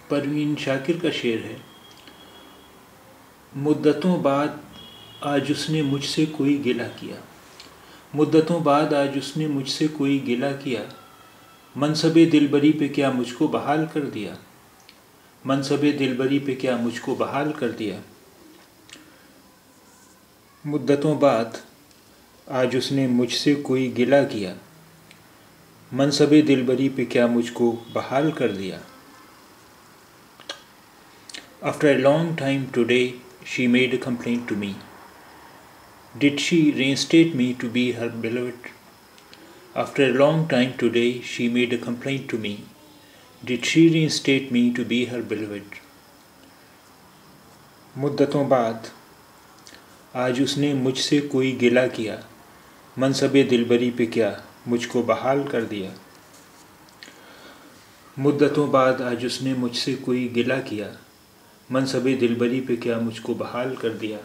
پروین شاکر کا شعر ہے، مدتوں بعد آج اس نے مجھ سے کوئی گلہ کیا، مدتوں بعد آج اس نے مجھ سے کوئی گلہ کیا، منصب دلبری پہ کیا مجھ کو بحال کر دیا، منصب دلبری پہ کیا مجھ کو بحال کر دیا۔ مدتوں بعد آج اس نے مجھ سے کوئی گلہ کیا، منصب دلبری پہ کیا مجھ کو بحال کر دیا۔ After a long time today she made a complaint to me. Did she reinstate me to be her beloved? After a long time today she made a complaint to me. Did she reinstate me to be her beloved? مدتوں بعد آج اس نے مجھ سے کوئی گلہ کیا، منصب دلبری پہ کیا مجھ کو بحال کر دیا۔ مدتوں بعد آج اس نے مجھ سے کوئی گلہ کیا، منصب دلبری پہ کیا مجھ کو بحال کر دیا۔